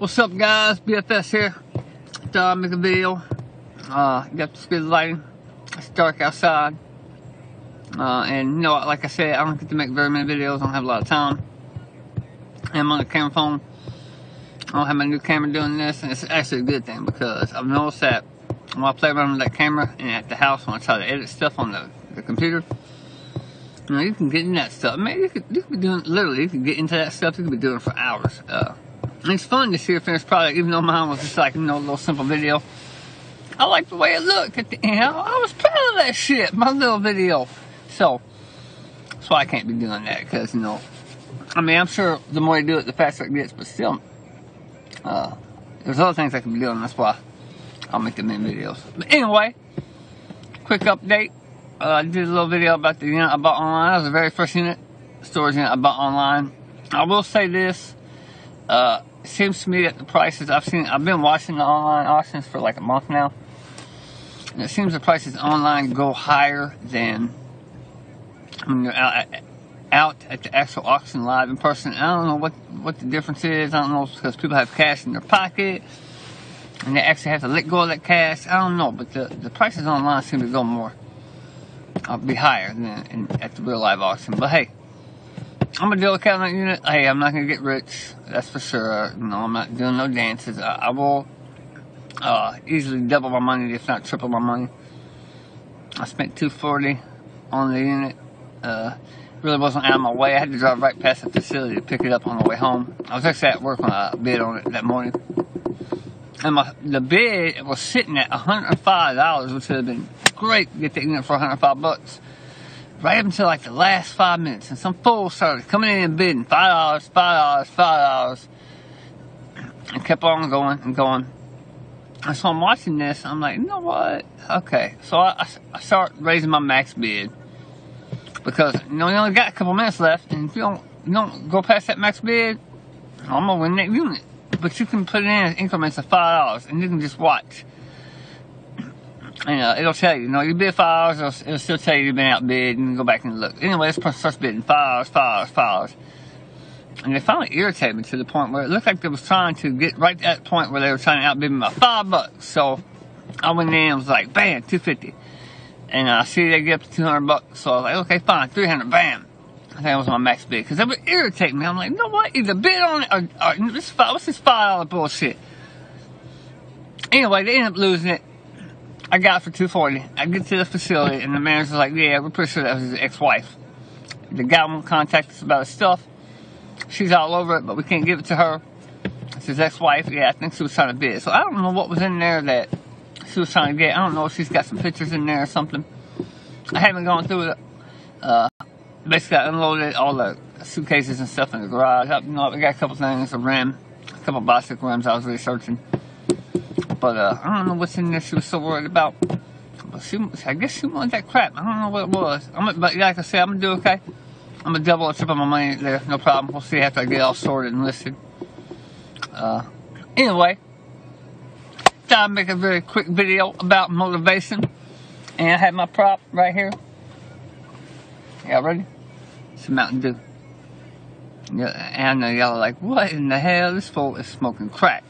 What's up, guys? BFS here. Thought I'd make a video. Got this good lighting. It's dark outside. And you know, like I said, I don't get to make very many videos. I don't have a lot of time. I'm on a camera phone. I don't have my new camera doing this, and it's actually a good thing because I've noticed that when I play around with that camera and at the house when I try to edit stuff on the computer, you know, you can get in that stuff. Man, you could be doing, literally, you can get into that stuff. You could be doing it for hours. And it's fun to see a finished product, even though mine was just like, you know, a little simple video. I like the way it looked at the end. I was proud of that shit, my little video. So, that's why I can't be doing that, because, you know, I mean, I'm sure the more you do it, the faster it gets, but still, there's other things I can be doing. That's why I'll make the main videos. But anyway, quick update. I did a little video about the unit I bought online. That was the very first storage unit I bought online. I will say this. It seems to me that the prices I've been watching the online auctions for like a month now, and it seems the prices online go higher than when you're out at the actual auction live in person. I don't know what the difference is. I don't know if it's because people have cash in their pocket and they actually have to let go of that cash. I don't know, but the prices online seem to go more, be higher than at the real live auction. But hey, I'm a dealer cabinet unit. Hey, I'm not gonna get rich, that's for sure. You know, I'm not doing no dances. I will easily double my money, if not triple my money. I spent $240 on the unit. Really wasn't out of my way. I had to drive right past the facility to pick it up on the way home. I was actually at work when I bid on it that morning, and the bid was sitting at $105, which would have been great to get the unit for $105. Right up until like the last 5 minutes, and some fool started coming in and bidding $5, $5, and kept on going and going. And so I'm watching this, I'm like, you know what? Okay, so I start raising my max bid because, you know, you only got a couple minutes left, and if you don't go past that max bid, I'm gonna win that unit. But you can put it in increments of $5, and you can just watch. And it'll tell you, you know, you bid $5, it'll still tell you you've been outbid, and you can go back and look. Anyway, this person starts bidding $5. And they finally irritated me to the point where it looked like they was trying to get right at that point where they were trying to outbid me by $5. So I went in and was like, bam, $250. And I see they get up to $200, so I was like, okay, fine, $300, bam. I think that was my max bid, because they would irritate me. I'm like, you know what, either bid on it or what's this $5 bullshit? Anyway, they ended up losing it. I got it for $240. I get to the facility, and the manager's like, yeah, we're pretty sure that was his ex-wife. The guy won't contact us about his stuff. She's all over it, but we can't give it to her. It's his ex-wife. Yeah, I think she was trying to bid. So I don't know what was in there that she was trying to get. I don't know if she's got some pictures in there or something. I haven't gone through it. Basically, I unloaded all the suitcases and stuff in the garage. I got a couple things, a rim, a couple bicycle rims I was researching. But I don't know what's in there she was so worried about. But I guess she wanted that crap. I don't know what it was. But like I said, I'm going to do okay. I'm going to double or triple my money there. No problem. We'll see after I get all sorted and listed. Anyway, thought I'd make a very quick video about motivation. And I have my prop right here. Y'all ready? It's a Mountain Dew. Yeah, and I know y'all are like, what in the hell? This fool is smoking crack.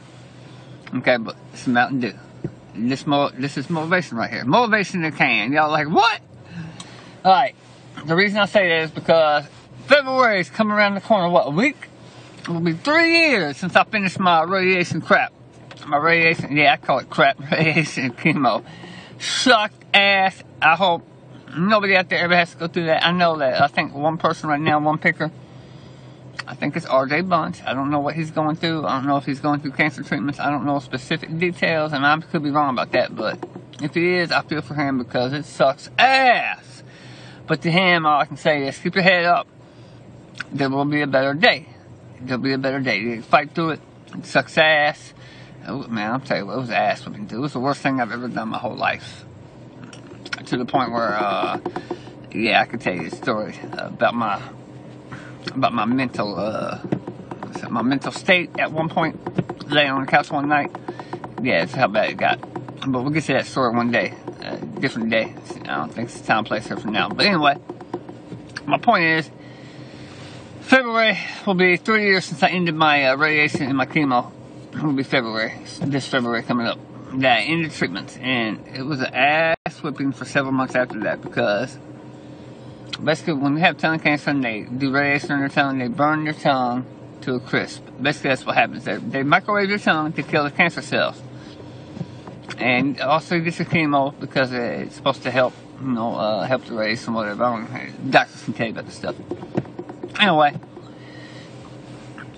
Okay, but it's a Mountain Dew. This is motivation right here. Motivation in a can. Y'all like, what? Alright, the reason I say that is because February is coming around the corner, what, a week? It will be 3 years since I finished my radiation crap. My radiation, yeah, I call it crap, radiation chemo. Sucked ass. I hope nobody out there ever has to go through that. I know that. I think one person right now, one picker, I think it's RJ Bunch. I don't know what he's going through. I don't know if he's going through cancer treatments. I don't know specific details, and I could be wrong about that. But if he is, I feel for him because it sucks ass. But to him, all I can say is keep your head up. There will be a better day. There'll be a better day. You fight through it. It sucks ass. Oh, man, I'll tell you what, it was ass whipping too. It was the worst thing I've ever done my whole life. To the point where, yeah, I could tell you a story about my mental state at one point, laying on the couch one night. Yeah, that's how bad it got. But we'll get to that story one day, different day. I don't think it's time and place here for now. But anyway, my point is, February will be 3 years since I ended my radiation and my chemo. it'll be February, this February coming up, that I ended treatments. And it was an ass whipping for several months after that, because basically when you have tongue cancer and they do radiation on your tongue, they burn your tongue to a crisp. Basically that's what happens. They microwave your tongue to kill the cancer cells. And also you get your chemo because it's supposed to help, help the radiation and whatever. Doctors can tell you about this stuff. Anyway,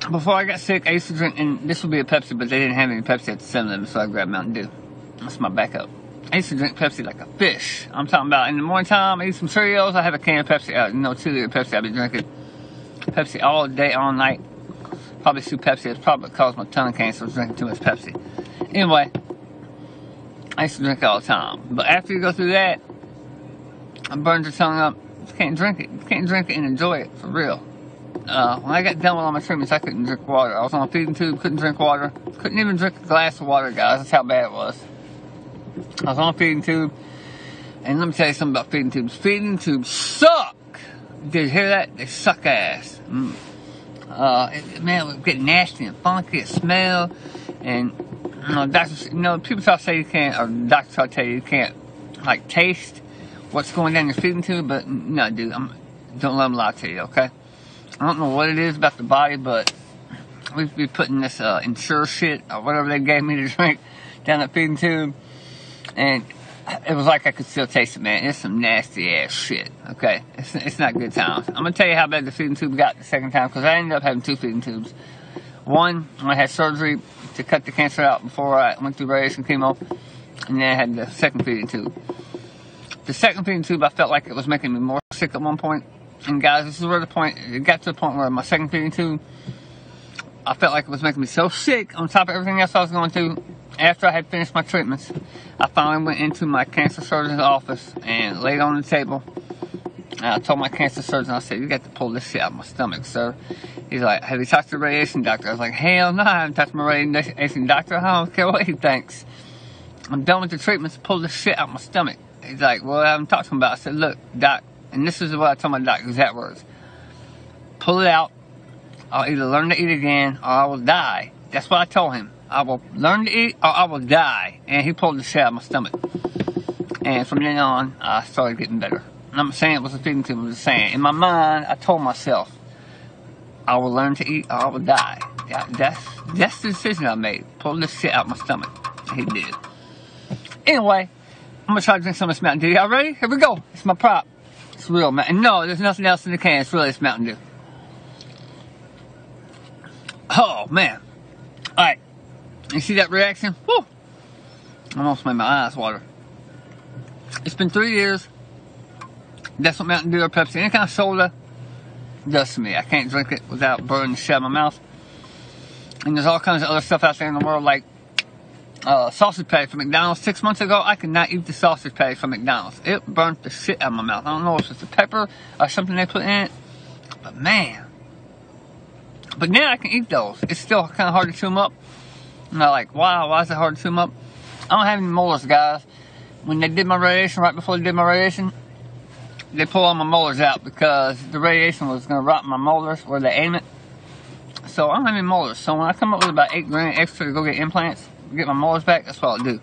before I got sick, I used to drink, and this would be a Pepsi, but they didn't have any Pepsi at the 7-Eleven, so I grabbed Mountain Dew. That's my backup. I used to drink Pepsi like a fish. I'm talking about in the morning time, I eat some Cheerios, I have a can of Pepsi, 2-liter Pepsi. I've been drinking Pepsi all day, all night. Probably through Pepsi. It's probably caused my tongue cancer. I was drinking too much Pepsi. Anyway, I used to drink it all the time. But after you go through that, it burns your tongue up. You can't drink it. You can't drink it and enjoy it, for real. When I got done with all my treatments, I couldn't drink water. I was on a feeding tube, couldn't drink water. Couldn't even drink a glass of water, guys. That's how bad it was. I was on a feeding tube. And let me tell you something about feeding tubes. Feeding tubes suck. Did you hear that? They suck ass. Man, it would get nasty and funky. It smell. And, doctors, people try to say you can't, or doctors try to tell you can't, like, taste what's going down your feeding tube. But, no, dude, don't let them lie to you, okay? I don't know what it is about the body, but we'd be putting this Ensure shit or whatever they gave me to drink down that feeding tube, and it was like I could still taste it, man. It's some nasty ass shit, okay? It's not good times. I'm gonna tell you how bad the feeding tube got the second time, because I ended up having 2 feeding tubes. One, I had surgery to cut the cancer out before I went through radiation chemo, and then I had the second feeding tube. The second feeding tube, I felt like it was making me more sick at one point. And guys, this is where it got to the point where my second feeding tube, I felt like it was making me so sick on top of everything else I was going through. After I had finished my treatments, I finally went into my cancer surgeon's office and laid on the table. And I told my cancer surgeon, I said, you got to pull this shit out of my stomach, sir. He's like, have you talked to the radiation doctor? I was like, hell no, I haven't talked to my radiation doctor. I don't care what he thinks. I'm done with the treatments, pull this shit out of my stomach. He's like, well, I haven't talked to him about it. I said, look, doc, and this is what I told my doctor, exact words. Pull it out. I'll either learn to eat again or I will die. That's what I told him. I will learn to eat or I will die. And he pulled the shit out of my stomach. And from then on, I started getting better. And I'm not saying it was a feeding tube, I'm just saying. In my mind, I told myself, I will learn to eat or I will die. That's the decision I made. Pull this shit out of my stomach. He did. Anyway, I'm going to try to drink some of this Mountain Dew. Y'all ready? Here we go. It's my prop. It's real, man. And no, there's nothing else in the can. It's really this Mountain Dew. Oh, man. Alright. You see that reaction? Woo! I almost made my eyes water. It's been 3 years. That's what Mountain Dew or Pepsi, any kind of soda, does to me. I can't drink it without burning the shit out of my mouth. And there's all kinds of other stuff out there in the world, like sausage patty from McDonald's. 6 months ago, I could not eat the sausage patty from McDonald's. It burnt the shit out of my mouth. I don't know if it's the pepper or something they put in it, but man. But now I can eat those. It's still kind of hard to chew them up. And I'm like, wow, why is it hard to chew them up? I don't have any molars, guys. When they did my radiation, right before they did my radiation, they pulled all my molars out because the radiation was going to rot my molars where they aim it. So I don't have any molars. So when I come up with about $8 grand extra to go get implants, get my molars back, that's what I'll do.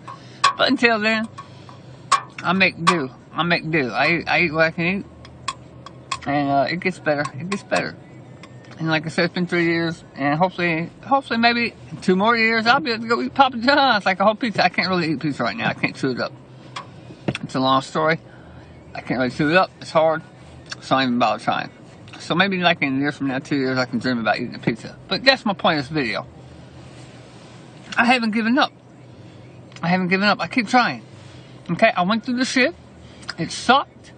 But until then, I make do. I eat what I can eat. And it gets better. It gets better. And like I said, it's been 3 years. And hopefully maybe 2 more years, I'll be able to go eat Papa John's like a whole pizza. I can't really eat pizza right now. I can't chew it up. It's a long story. I can't really chew it up. It's hard. So I don't even bother trying. So maybe like in a year from now, 2 years, I can dream about eating a pizza. But that's my point of this video. I haven't given up. I keep trying. Okay, I went through the shit. It sucked.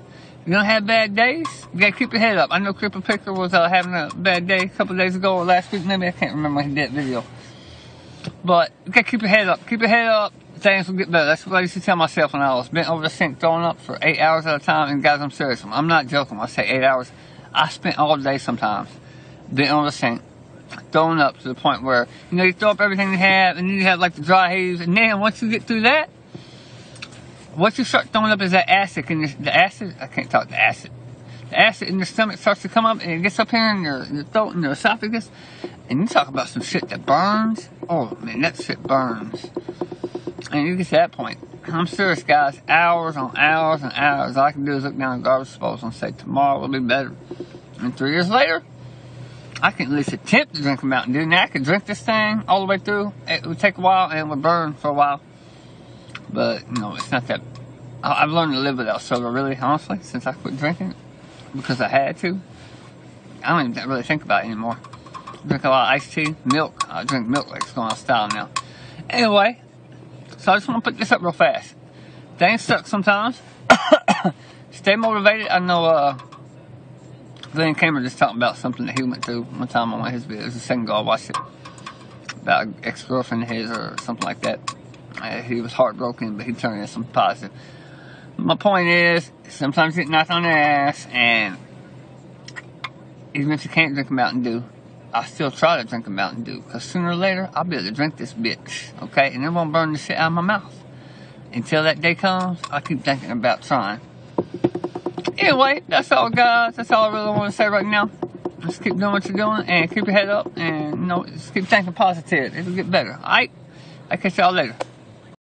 You're gonna have bad days. You gotta keep your head up. I know Cripple Picker was having a bad day a couple days ago or last week. Maybe I can't remember when he did that video. But you gotta keep your head up. Keep your head up. Things will get better. That's what I used to tell myself when I was bent over the sink throwing up for 8 hours at a time. And guys, I'm serious. I'm not joking when I say 8 hours. I spent all day sometimes bent over the sink, throwing up to the point where, you throw up everything you have, and then you have like the dry heaves. And then once you get through that, what you start throwing up is that acid. And the acid, I can't talk the acid. the acid in your stomach starts to come up and it gets up here in your throat and your esophagus. And you talk about some shit that burns. Oh, man, that shit burns. And you get to that point. I'm serious, guys. Hours on hours and hours. All I can do is look down at garbage disposal and say, tomorrow will be better. And 3 years later, I can at least attempt to drink a Mountain Dew. Now, I could drink this thing all the way through. It would take a while and it would burn for a while. But, you know, it's not that... I've learned to live without soda, really, honestly, since I quit drinking it. Because I had to. I don't even really think about it anymore. I drink a lot of iced tea, milk. I drink milk like it's going out of style now. Anyway, so I just want to put this up real fast. Things suck sometimes. Stay motivated. I know Glenn Cameron just talking about something that he went through one time on one of his videos. A second ago, I watched it. About an ex-girlfriend of his or something like that. He was heartbroken, but he turned into something positive. My point is, sometimes you get knocked on the ass, and even if you can't drink a Mountain Dew, I still try to drink a Mountain Dew, because sooner or later, I'll be able to drink this bitch, okay? And it won't burn the shit out of my mouth. Until that day comes, I keep thinking about trying. Anyway, that's all, guys. That's all I really want to say right now. Just keep doing what you're doing, and keep your head up, and, you know, just keep thinking positive. It'll get better, alright? I'll catch y'all later.